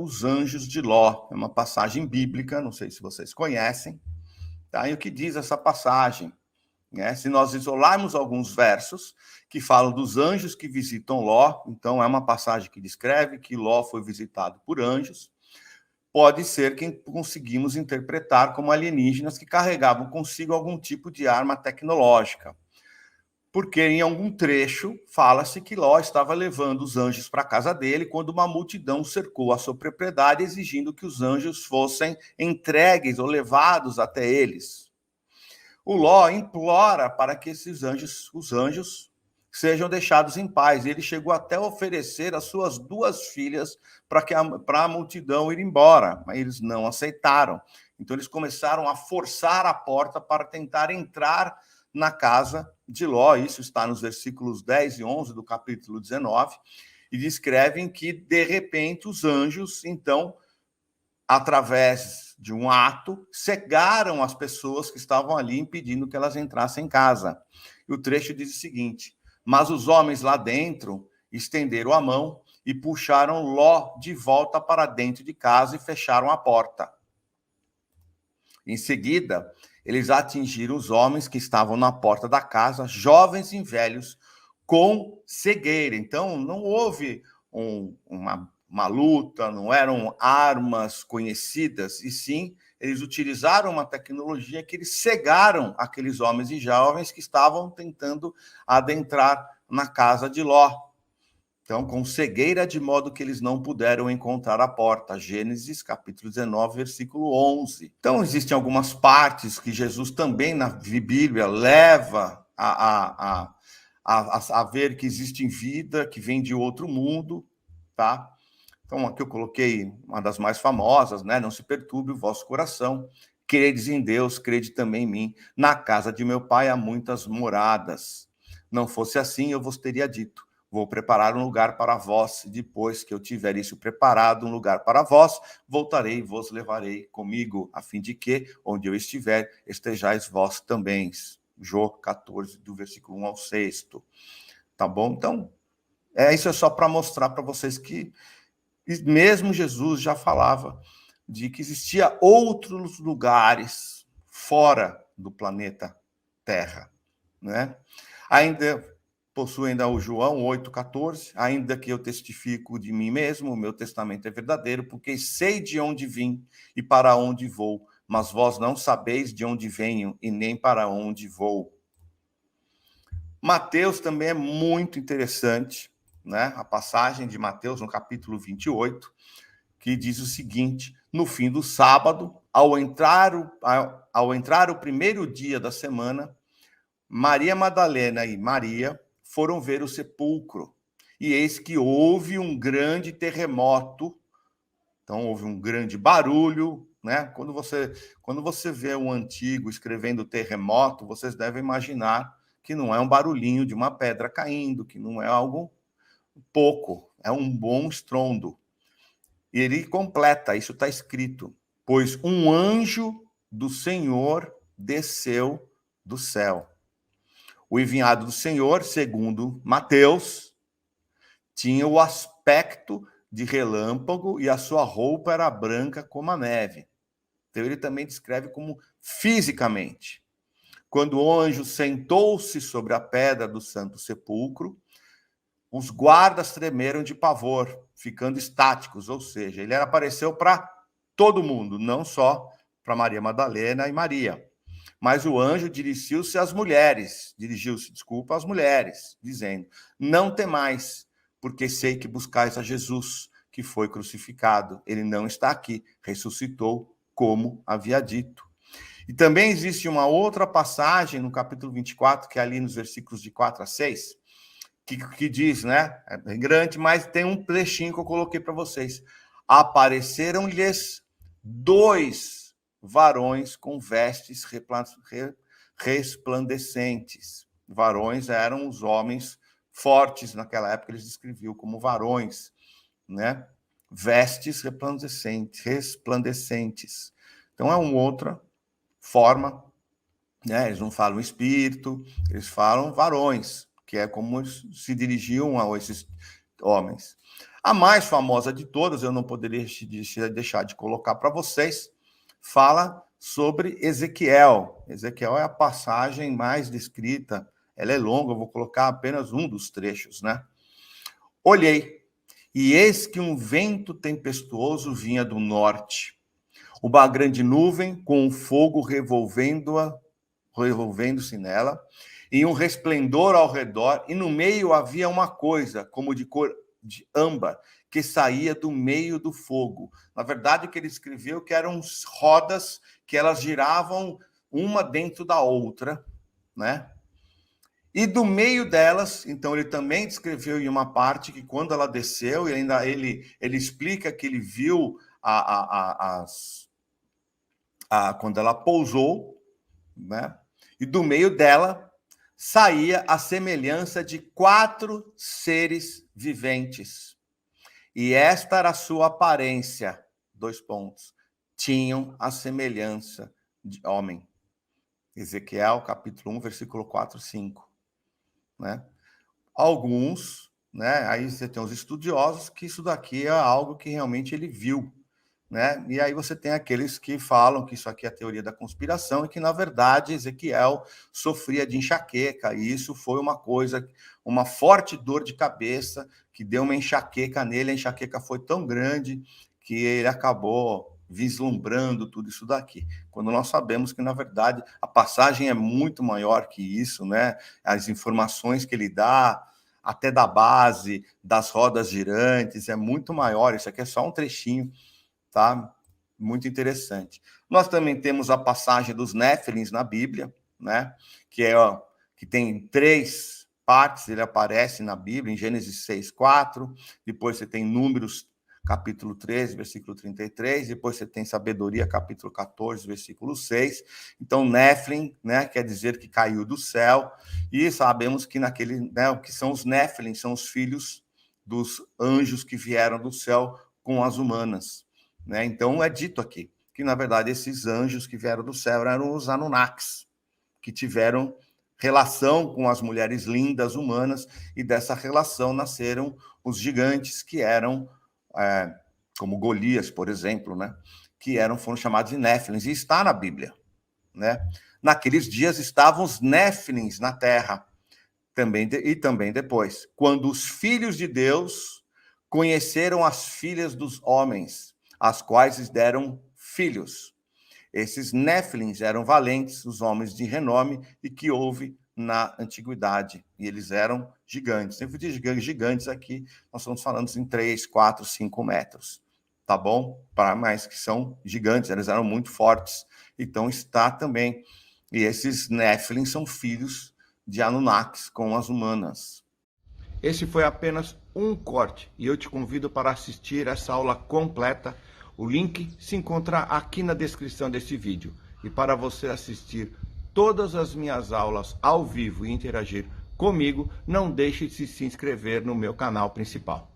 os anjos de Ló. É uma passagem bíblica, não sei se vocês conhecem. Tá? E o que diz essa passagem? Se nós isolarmos alguns versos que falam dos anjos que visitam Ló, então é uma passagem que descreve que Ló foi visitado por anjos, pode ser que conseguimos interpretar como alienígenas que carregavam consigo algum tipo de arma tecnológica. Porque em algum trecho fala-se que Ló estava levando os anjos para a casa dele quando uma multidão cercou a sua propriedade, exigindo que os anjos fossem entregues ou levados até eles. O Ló implora para que os anjos, sejam deixados em paz. Ele chegou até a oferecer as suas 2 filhas para a multidão ir embora, mas eles não aceitaram. Então eles começaram a forçar a porta para tentar entrar na casa de Ló. Isso está nos versículos 10 e 11 do capítulo 19, e descrevem que, de repente, os anjos, então, através de um ato, cegaram as pessoas que estavam ali, impedindo que elas entrassem em casa. E o trecho diz o seguinte: mas os homens lá dentro estenderam a mão e puxaram Ló de volta para dentro de casa e fecharam a porta. Em seguida, eles atingiram os homens que estavam na porta da casa, jovens e velhos, com cegueira. Então, não houve uma luta, não eram armas conhecidas, e sim, eles utilizaram uma tecnologia que eles cegaram aqueles homens e jovens que estavam tentando adentrar na casa de Ló. Então, com cegueira, de modo que eles não puderam encontrar a porta. Gênesis, capítulo 19, versículo 11. Então, existem algumas partes que Jesus também, na Bíblia, leva a ver que existe vida, que vem de outro mundo, tá? Então, aqui eu coloquei uma das mais famosas, né? Não se perturbe o vosso coração. Credes em Deus, crede também em mim. Na casa de meu pai há muitas moradas. Não fosse assim, eu vos teria dito: vou preparar um lugar para vós. Depois que eu tiver isso preparado, um lugar para vós, voltarei e vos levarei comigo, a fim de que, onde eu estiver, estejais vós também. Jó 14, do versículo 1 ao 6. Tá bom? Então, isso é só para mostrar para vocês que mesmo Jesus já falava de que existia outros lugares fora do planeta Terra, né? Ainda possui o João 8,14, ainda que eu testifico de mim mesmo, o meu testamento é verdadeiro, porque sei de onde vim e para onde vou, mas vós não sabeis de onde venho e nem para onde vou. Mateus também é muito interessante, né? A passagem de Mateus, no capítulo 28, que diz o seguinte: no fim do sábado, ao entrar o primeiro dia da semana, Maria Madalena e Maria foram ver o sepulcro, e eis que houve um grande terremoto. Então, houve um grande barulho, né? Quando você vê um antigo escrevendo terremoto, vocês devem imaginar que não é um barulhinho de uma pedra caindo, que não é algo pouco, é um bom estrondo. E ele completa, isso está escrito: pois um anjo do Senhor desceu do céu. O enviado do Senhor, segundo Mateus, tinha o aspecto de relâmpago e a sua roupa era branca como a neve. Então ele também descreve como fisicamente. Quando o anjo sentou-se sobre a pedra do santo sepulcro, os guardas tremeram de pavor, ficando estáticos, ou seja, ele apareceu para todo mundo, não só para Maria Madalena e Maria. Mas o anjo dirigiu-se às mulheres, dizendo: não temais, porque sei que buscais a Jesus, que foi crucificado. Ele não está aqui, ressuscitou, como havia dito. E também existe uma outra passagem no capítulo 24, que é ali nos versículos de 4 a 6, que diz, né? É grande, mas tem um trechinho que eu coloquei para vocês. Apareceram-lhes 2 varões com vestes resplandecentes. Varões eram os homens fortes naquela época, eles descreviam como varões, né? Vestes resplandecentes. Então é uma outra forma, né? Eles não falam espírito, eles falam varões, que é como se dirigiam a esses homens. A mais famosa de todas, eu não poderia deixar de colocar para vocês, fala sobre Ezequiel. Ezequiel é a passagem mais descrita, ela é longa, eu vou colocar apenas um dos trechos, né? Olhei, e eis que um vento tempestuoso vinha do norte, uma grande nuvem com um fogo revolvendo-se nela, e um resplendor ao redor, e no meio havia uma coisa, como de cor de âmbar, que saía do meio do fogo. Na verdade, o que ele escreveu que eram rodas que elas giravam uma dentro da outra, né? E do meio delas, então ele também descreveu em uma parte que quando ela desceu, e ainda ele explica que ele viu quando ela pousou, né? E do meio dela saía a semelhança de 4 seres viventes. E esta era a sua aparência, 2 pontos. Tinham a semelhança de homem. Ezequiel, capítulo 1, versículo 4, 5. Né? Alguns, né? Aí você tem os estudiosos que isso daqui é algo que realmente ele viu, né? E aí você tem aqueles que falam que isso aqui é a teoria da conspiração e que, na verdade, Ezequiel sofria de enxaqueca, e isso foi uma coisa, uma forte dor de cabeça que deu uma enxaqueca nele, a enxaqueca foi tão grande que ele acabou vislumbrando tudo isso daqui. Quando nós sabemos que, na verdade, a passagem é muito maior que isso, né? As informações que ele dá, até da base, das rodas girantes, é muito maior, isso aqui é só um trechinho, tá? Muito interessante. Nós também temos a passagem dos Néfilins na Bíblia, né? Que tem 3 partes, ele aparece na Bíblia, em Gênesis 6:4, depois você tem Números, capítulo 13, versículo 33, depois você tem Sabedoria, capítulo 14, versículo 6. Então, Néfilim, né, quer dizer que caiu do céu, e sabemos que o que são os Néfilim, são os filhos dos anjos que vieram do céu com as humanas. Né? Então, é dito aqui que, na verdade, esses anjos que vieram do céu eram os Anunnakis, que tiveram relação com as mulheres lindas humanas, e dessa relação nasceram os gigantes, que eram, como Golias, por exemplo, né? Que foram chamados de Néfilins, e está na Bíblia. Né? Naqueles dias estavam os Néfilins na terra, e também depois, quando os filhos de Deus conheceram as filhas dos homens, as quais lhes deram filhos. Esses Néfilins eram valentes, os homens de renome, e que houve na antiguidade. E eles eram gigantes. Sempre de gigantes aqui, nós estamos falando em 3, 4, 5 metros. Tá bom? Mas que são gigantes, eles eram muito fortes. Então está também. E esses Néfilins são filhos de Anunnakis com as humanas. Esse foi apenas um corte, e eu te convido para assistir essa aula completa. O link se encontra aqui na descrição desse vídeo. E para você assistir todas as minhas aulas ao vivo e interagir comigo, não deixe de se inscrever no meu canal principal.